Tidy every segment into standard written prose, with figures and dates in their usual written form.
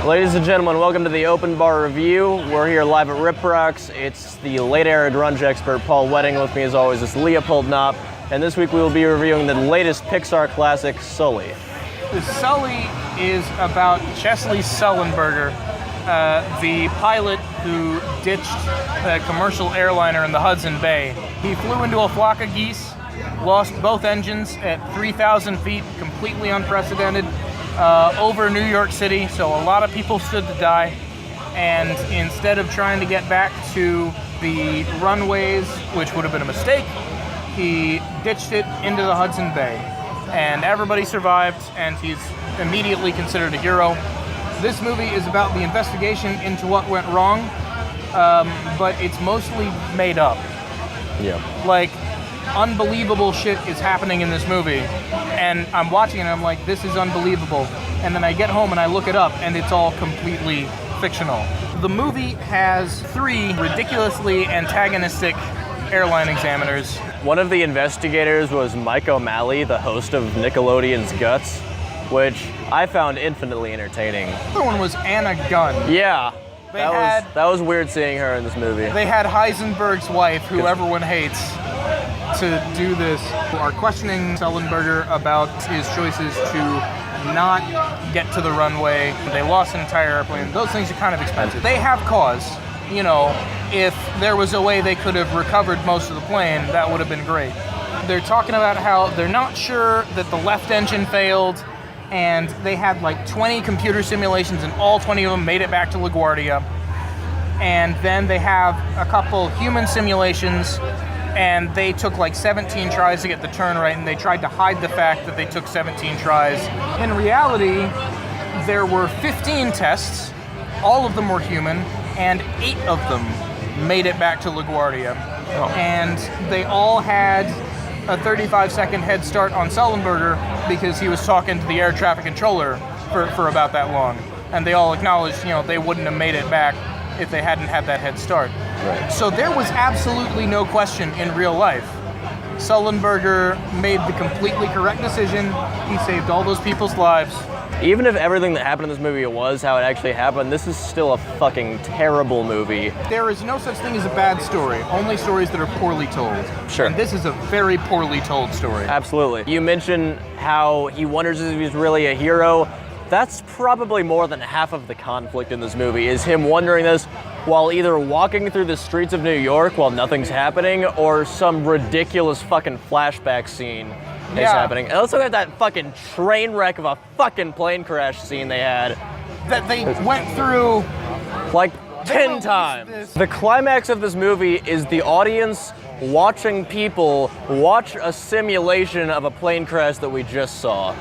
Ladies and gentlemen, welcome to the Open Bar Review. We're here live at Riprock's. It's the late-era grunge expert Paul Wedding. With me as always is Leopold Knopp. And this week we will be reviewing the latest Pixar classic, Sully. Sully is about Chesley Sullenberger, the pilot who ditched a commercial airliner in the Hudson Bay. He flew into a flock of geese, lost both engines at 3,000 feet, completely unprecedented, over New York City, so a lot of people stood to die. And instead of trying to get back to the runways, which would have been a mistake, he ditched it into the Hudson Bay. And everybody survived, and he's immediately considered a hero. This movie is about the investigation into what went wrong, but it's mostly made up. Yeah. Like, unbelievable shit is happening in this movie, and I'm watching it and I'm like, this is unbelievable. And then I get home and I look it up, and it's all completely fictional. The movie has 3 ridiculously antagonistic airline examiners. One of the investigators was Mike O'Malley, the host of Nickelodeon's Guts, which I found infinitely entertaining. The other one was Anna Gunn. Yeah, that was weird seeing her in this movie. They had Heisenberg's wife, who everyone hates, to do this. Are questioning Sullenberger about his choices to not get to the runway. They lost an entire airplane. Those things are kind of expensive. They have cause. You know, if there was a way they could have recovered most of the plane, that would have been great. They're talking about how they're not sure that the left engine failed, and they had like 20 computer simulations, and all 20 of them made it back to LaGuardia. And then they have a couple human simulations, and they took like 17 tries to get the turn right, and they tried to hide the fact that they took 17 tries. In reality, there were 15 tests, all of them were human, and 8 of them made it back to LaGuardia. Oh. And they all had a 35-second head start on Sullenberger because he was talking to the air traffic controller for about that long. And they all acknowledged, you know, they wouldn't have made it back if they hadn't had that head start. Right. So there was absolutely no question in real life. Sullenberger made the completely correct decision. He saved all those people's lives. Even if everything that happened in this movie was how it actually happened, this is still a fucking terrible movie. There is no such thing as a bad story, only stories that are poorly told. Sure. And this is a very poorly told story. Absolutely. You mentioned how he wonders if he's really a hero. That's probably more than half of the conflict in this movie, is him wondering this while either walking through the streets of New York while nothing's happening, or some ridiculous fucking flashback scene is happening. And let's look at that fucking train wreck of a fucking plane crash scene they had. That they went through like 10 times. The climax of this movie is the audience watching people watch a simulation of a plane crash that we just saw.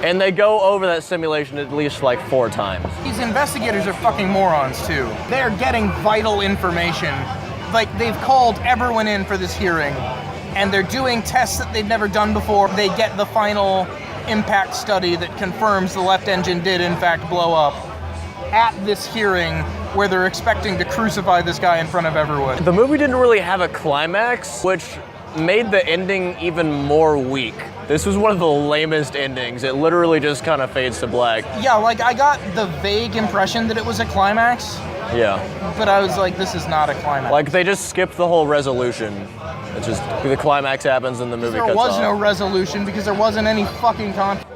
And they go over that simulation at least like 4 times. These investigators are fucking morons too. They're getting vital information. Like, they've called everyone in for this hearing, and they're doing tests that they've never done before. They get the final impact study that confirms the left engine did in fact blow up at this hearing, where they're expecting to crucify this guy in front of everyone. The movie didn't really have a climax, which made the ending even more weak. This was one of the lamest endings. It literally just kind of fades to black. Yeah, like, I got the vague impression that it was a climax. Yeah. But I was like, this is not a climax. Like, they just skipped the whole resolution. It's just, the climax happens and the movie cuts off. There was no resolution because there wasn't any fucking conflict.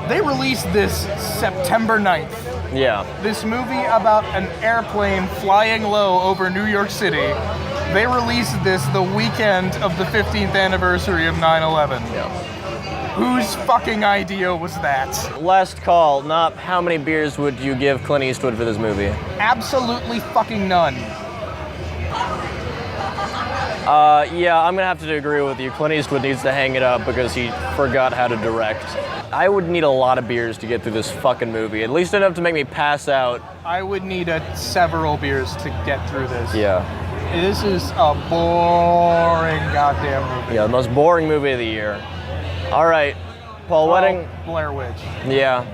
They released this September 9th. Yeah. This movie about an airplane flying low over New York City. They released this the weekend of the 15th anniversary of 9/11. Yeah. Whose fucking idea was that? Last call, Knopp, how many beers would you give Clint Eastwood for this movie? Absolutely fucking none. Yeah, I'm gonna have to agree with you. Clint Eastwood needs to hang it up because he forgot how to direct. I would need a lot of beers to get through this fucking movie, at least enough to make me pass out. I would need several beers to get through this. Yeah. This is a boring goddamn movie. Yeah, the most boring movie of the year. All right, Paul Wedding. Blair Witch. Yeah.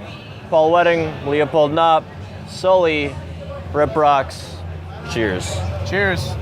Paul Wedding, Leopold Knopp, Sully, Riprock's. Cheers. Cheers.